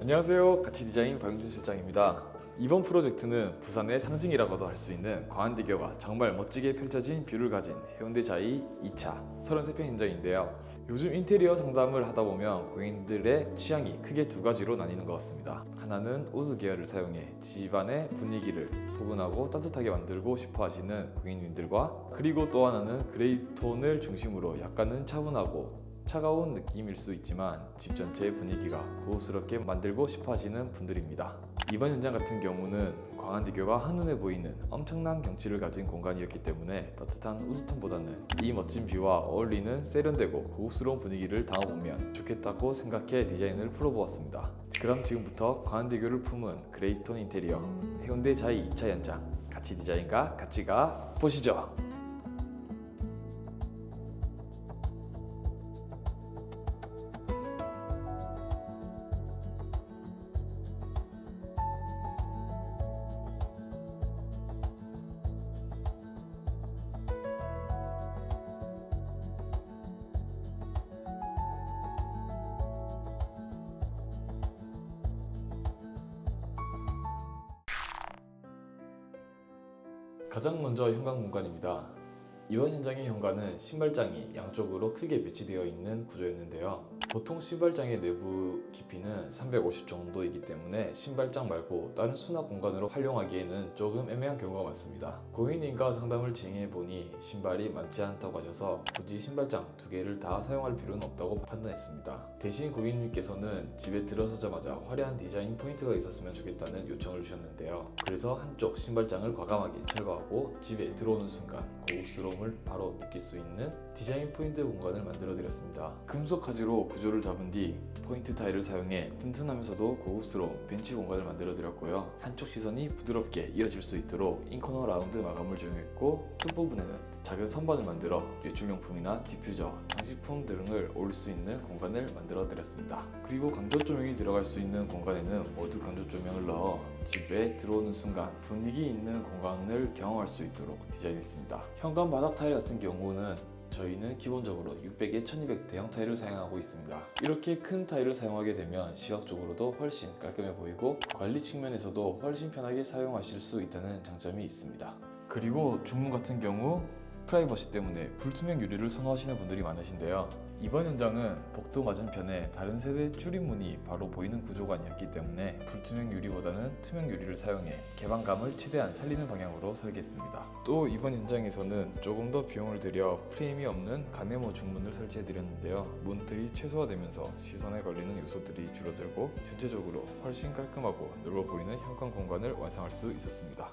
안녕하세요. 가치디자인 박용준 실장입니다. 이번 프로젝트는 부산의 상징이라고도 할 수 있는 광안대교가 정말 멋지게 펼쳐진 뷰를 가진 해운대 자이 2차 33평 현장인데요. 요즘 인테리어 상담을 하다 보면 고객님들의 취향이 크게 두 가지로 나뉘는 것 같습니다. 하나는 우드 계열을 사용해 집안의 분위기를 포근하고 따뜻하게 만들고 싶어 하시는 고객님들과, 그리고 또 하나는 그레이 톤을 중심으로 약간은 차분하고 차가운 느낌일 수 있지만 집 전체의 분위기가 고급스럽게 만들고 싶어 하시는 분들입니다. 이번 현장 같은 경우는 광안대교가 한눈에 보이는 엄청난 경치를 가진 공간이었기 때문에 따뜻한 우드톤보다는 이 멋진 뷰와 어울리는 세련되고 고급스러운 분위기를 담아보면 좋겠다고 생각해 디자인을 풀어보았습니다. 그럼 지금부터 광안대교를 품은 그레이톤 인테리어 해운대 자이 2차 현장 가치 디자인과 같이 가 보시죠. 가장 먼저 현관 공간입니다. 이번 현장의 현관은 신발장이 양쪽으로 크게 배치되어 있는 구조였는데요. 보통 신발장의 내부 깊이는 350 정도이기 때문에 신발장 말고 다른 수납 공간으로 활용하기에는 조금 애매한 경우가 많습니다. 고객님과 상담을 진행해보니 신발이 많지 않다고 하셔서 굳이 신발장 두 개를 다 사용할 필요는 없다고 판단했습니다. 대신 고객님께서는 집에 들어서자마자 화려한 디자인 포인트가 있었으면 좋겠다는 요청을 주셨는데요. 그래서 한쪽 신발장을 과감하게 철거하고 집에 들어오는 순간 고급스러움을 바로 느낄 수 있는 디자인 포인트 공간을 만들어 드렸습니다. 금속 가지로 구조를 잡은 뒤 포인트 타일을 사용해 튼튼하면서도 고급스러운 벤치 공간을 만들어 드렸고요. 한쪽 시선이 부드럽게 이어질 수 있도록 인코너 라운드 마감을 적용했고, 끝부분에는 작은 선반을 만들어 외출용품이나 디퓨저, 장식품 등을 올릴 수 있는 공간을 만들어 드렸습니다. 그리고 간접 조명이 들어갈 수 있는 공간에는 모두 간접 조명을 넣어 집에 들어오는 순간 분위기 있는 공간을 경험할 수 있도록 디자인했습니다. 현관 바닥 타일 같은 경우는 저희는 기본적으로 600에 1200 대형 타일을 사용하고 있습니다. 이렇게 큰 타일을 사용하게 되면 시각적으로도 훨씬 깔끔해 보이고 관리 측면에서도 훨씬 편하게 사용하실 수 있다는 장점이 있습니다. 그리고 중문 같은 경우 프라이버시 때문에 불투명 유리를 선호하시는 분들이 많으신데요. 이번 현장은 복도 맞은편에 다른 세대 출입문이 바로 보이는 구조가 아니었기 때문에 불투명 유리보다는 투명 유리를 사용해 개방감을 최대한 살리는 방향으로 설계했습니다. 또 이번 현장에서는 조금 더 비용을 들여 프레임이 없는 가네모 중문을 설치해 드렸는데요. 문틀이 최소화되면서 시선에 걸리는 요소들이 줄어들고 전체적으로 훨씬 깔끔하고 넓어 보이는 현관 공간을 완성할 수 있었습니다.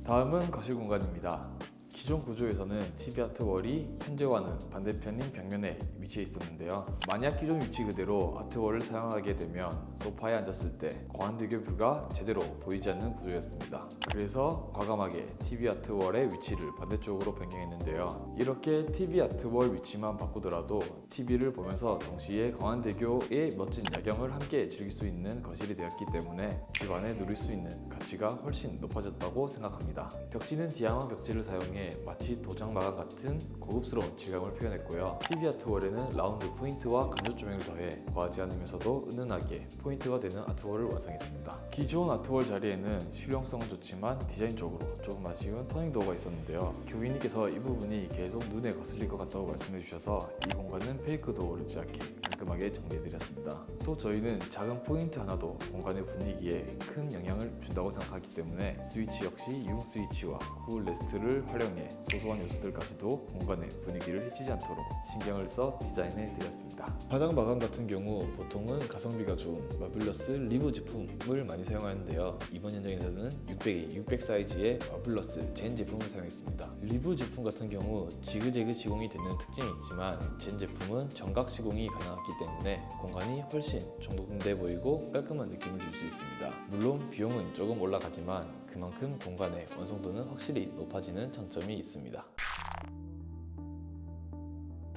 다음은 거실 공간입니다. 기존 구조에서는 TV 아트월이 현재와는 반대편인 벽면에 위치해 있었는데요. 만약 기존 위치 그대로 아트월을 사용하게 되면 소파에 앉았을 때 광안대교 뷰가 제대로 보이지 않는 구조였습니다. 그래서 과감하게 TV 아트월의 위치를 반대쪽으로 변경했는데요. 이렇게 TV 아트월 위치만 바꾸더라도 TV를 보면서 동시에 광안대교의 멋진 야경을 함께 즐길 수 있는 거실이 되었기 때문에 집 안에 누릴 수 있는 가치가 훨씬 높아졌다고 생각합니다. 벽지는 디아몬드 벽지를 사용해 마치 도장 마감 같은 고급스러운 질감을 표현했고요. TV 아트월에는 라운드 포인트와 간접 조명을 더해 과하지 않으면서도 은은하게 포인트가 되는 아트월을 완성했습니다. 기존 아트월 자리에는 실용성은 좋지만 디자인적으로 조금 아쉬운 터닝 도어가 있었는데요. 고객님께서 이 부분이 계속 눈에 거슬릴 것 같다고 말씀해 주셔서 이 공간은 페이크 도어를 제작해 깔끔하게 정리해드렸습니다. 또 저희는 작은 포인트 하나도 공간의 분위기에 큰 영향을 준다고 생각하기 때문에 스위치 역시 융 스위치와 쿨 레스트를 활용해 소소한 요소들까지도 공간의 분위기를 해치지 않도록 신경을 써 디자인해 드렸습니다. 바닥 마감 같은 경우 보통은 가성비가 좋은 마블러스 리브 제품을 많이 사용하는데요. 이번 현장에서는 600에 600 사이즈의 마블러스 젠 제품을 사용했습니다. 리브 제품 같은 경우 지그재그 시공이 되는 특징이 있지만 젠 제품은 정각 시공이 가능하기 때문에 공간이 훨씬 정돈돼 보이고 깔끔한 느낌을 줄 수 있습니다. 물론 비용은 조금 올라가지만 그만큼 공간의 완성도는 확실히 높아지는 장점이 있습니다.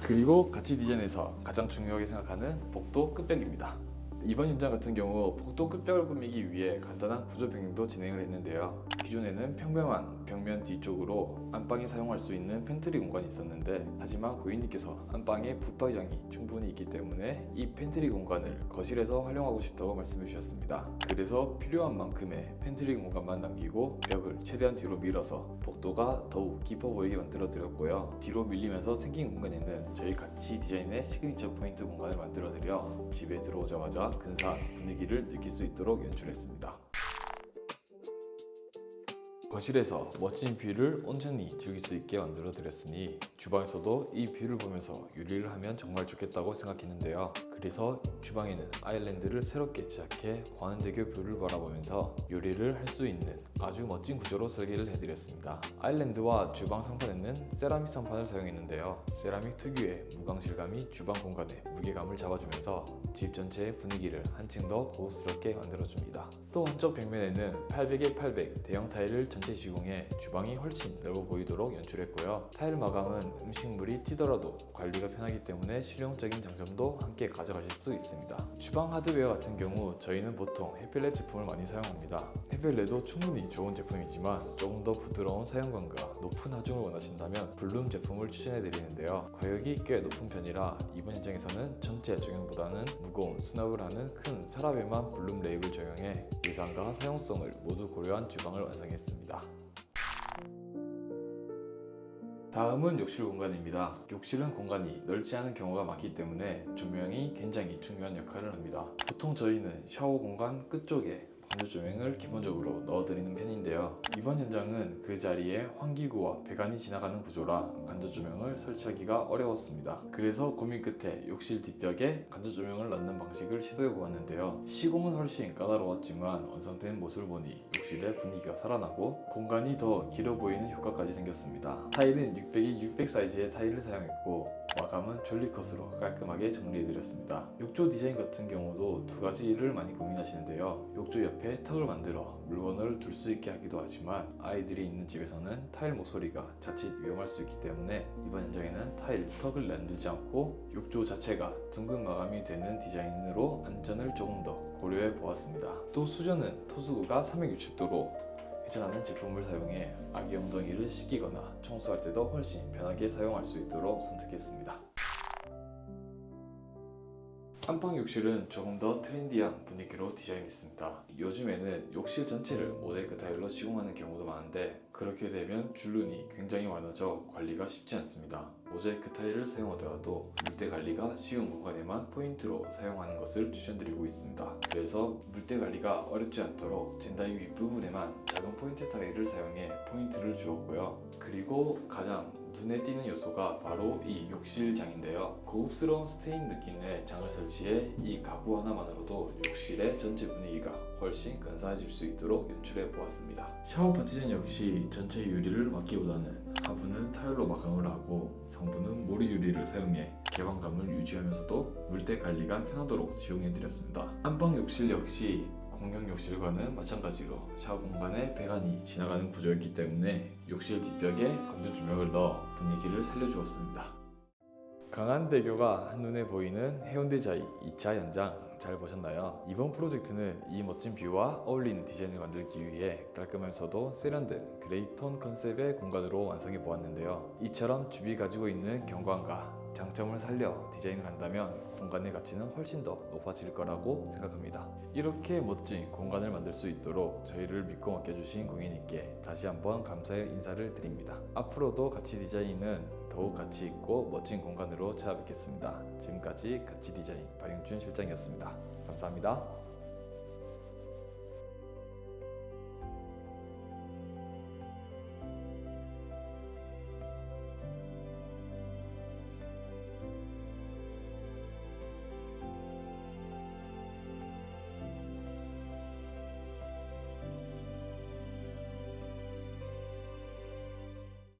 그리고 가치 디자인에서 가장 중요하게 생각하는 복도 끝벽입니다. 이번 현장 같은 경우 복도 끝벽을 꾸미기 위해 간단한 구조 변경도 진행을 했는데요. 기존에는 평범한 벽면 뒤쪽으로 안방에 사용할 수 있는 팬트리 공간이 있었는데, 하지만 고객님께서 안방에 붙박이장이 충분히 있기 때문에 이 팬트리 공간을 거실에서 활용하고 싶다고 말씀해 주셨습니다. 그래서 필요한 만큼의 팬트리 공간만 남기고 벽을 최대한 뒤로 밀어서 복도가 더욱 깊어 보이게 만들어 드렸고요. 뒤로 밀리면서 생긴 공간에는 저희 같이 디자인의 시그니처 포인트 공간을 만들어 드려 집에 들어오자마자 근사한 분위기를 느낄 수 있도록 연출했습니다. 거실에서 멋진 뷰를 온전히 즐길 수 있게 만들어 드렸으니 주방에서도 이 뷰를 보면서 요리를 하면 정말 좋겠다고 생각했는데요. 그래서 주방에는 아일랜드를 새롭게 제작해 광안대교 뷰를 바라보면서 요리를 할 수 있는 아주 멋진 구조로 설계를 해드렸습니다. 아일랜드와 주방 상판에는 세라믹 상판을 사용했는데요. 세라믹 특유의 무광 질감이 주방 공간에 무게감을 잡아주면서 집 전체의 분위기를 한층 더 고급스럽게 만들어줍니다. 또 한쪽 벽면에는 800에 800 대형 타일을 전체 시공해 주방이 훨씬 넓어 보이도록 연출했고요. 타일 마감은 음식물이 튀더라도 관리가 편하기 때문에 실용적인 장점도 함께 가져가실 수 있습니다. 주방 하드웨어 같은 경우 저희는 보통 햇펠렛 제품을 많이 사용합니다. 햇펠렛도 충분히 좋은 제품이지만 조금 더 부드러운 사용감과 높은 하중을 원하신다면 블룸 제품을 추천해 드리는데요. 가격이 꽤 높은 편이라 이번 현장에서는 전체 적용보다는 무거운 수납을 하는 큰 서랍에만 블룸 레이블 적용해 예산과 사용성을 모두 고려한 주방을 완성했습니다. 다음은 욕실 공간입니다. 욕실은 공간이 넓지 않은 경우가 많기 때문에 조명이 굉장히 중요한 역할을 합니다. 보통 저희는 샤워 공간 끝쪽에 관저 조명을 기본적으로 넣어드리는 편인데요. 이번 현장은 그 자리에 환기구와 배관이 지나가는 구조라 관저 조명을 설치하기가 어려웠습니다. 그래서 고민 끝에 욕실 뒷벽에 관저 조명을 넣는 방식을 시도해 보았는데요. 시공은 훨씬 까다로웠지만 완성된 모습을 보니 욕실의 분위기가 살아나고 공간이 더 길어 보이는 효과까지 생겼습니다. 타일은 600에 600 사이즈의 타일을 사용했고 마감은 졸리컷으로 깔끔하게 정리해드렸습니다. 욕조 디자인 같은 경우도 두 가지를 많이 고민하시는데요. 욕조 옆에 턱을 만들어 물건을 둘 수 있게 하기도 하지만 아이들이 있는 집에서는 타일 모서리가 자칫 위험할 수 있기 때문에 이번 현장에는 타일 턱을 만들지 않고 욕조 자체가 둥근 마감이 되는 디자인으로 안전을 조금 더 고려해 보았습니다. 또 수전은 토수구가 360도로 회전하는 제품을 사용해 아기 엉덩이를 씻기거나 청소할 때도 훨씬 편하게 사용할 수 있도록 선택했습니다. 안방 욕실은 조금 더 트렌디한 분위기로 디자인했습니다. 요즘에는 욕실 전체를 모자이크 타일로 시공하는 경우도 많은데 그렇게 되면 줄눈이 굉장히 많아져 관리가 쉽지 않습니다. 모자이크 타일을 사용하더라도 물때 관리가 쉬운 공간에만 포인트로 사용하는 것을 추천드리고 있습니다. 그래서 물때 관리가 어렵지 않도록 젠다이 윗부분에만 작은 포인트 타일을 사용해 포인트를 주었고요. 그리고 가장 눈에 띄는 요소가 바로 이 욕실장인데요. 고급스러운 스테인 느낌의 장을 설치해 이 가구 하나만으로도 욕실의 전체 분위기가 훨씬 근사해질 수 있도록 연출해 보았습니다. 샤워 파티션 역시 전체 유리를 막기보다는 하부는 타일로 마감을 하고 상부는 모리 유리를 사용해 개방감을 유지하면서도 물때 관리가 편하도록 시공해 드렸습니다. 안방 욕실 역시 공용 욕실과는 마찬가지로 샤워 공간에 배관이 지나가는 구조였기 때문에 욕실 뒷벽에 건조 조명을 넣어 분위기를 살려주었습니다. 강안대교가 한눈에 보이는 해운대자이 2차 현장 잘 보셨나요? 이번 프로젝트는 이 멋진 뷰와 어울리는 디자인을 만들기 위해 깔끔하면서도 세련된 그레이톤 컨셉의 공간으로 완성해 보았는데요. 이처럼 집이 가지고 있는 경관과 장점을 살려 디자인을 한다면 공간의 가치는 훨씬 더 높아질 거라고 생각합니다. 이렇게 멋진 공간을 만들 수 있도록 저희를 믿고 맡겨주신 고객님께 다시 한번 감사의 인사를 드립니다. 앞으로도 가치 디자인은 더욱 가치 있고 멋진 공간으로 찾아뵙겠습니다. 지금까지 가치 디자인 박영준 실장이었습니다. 감사합니다.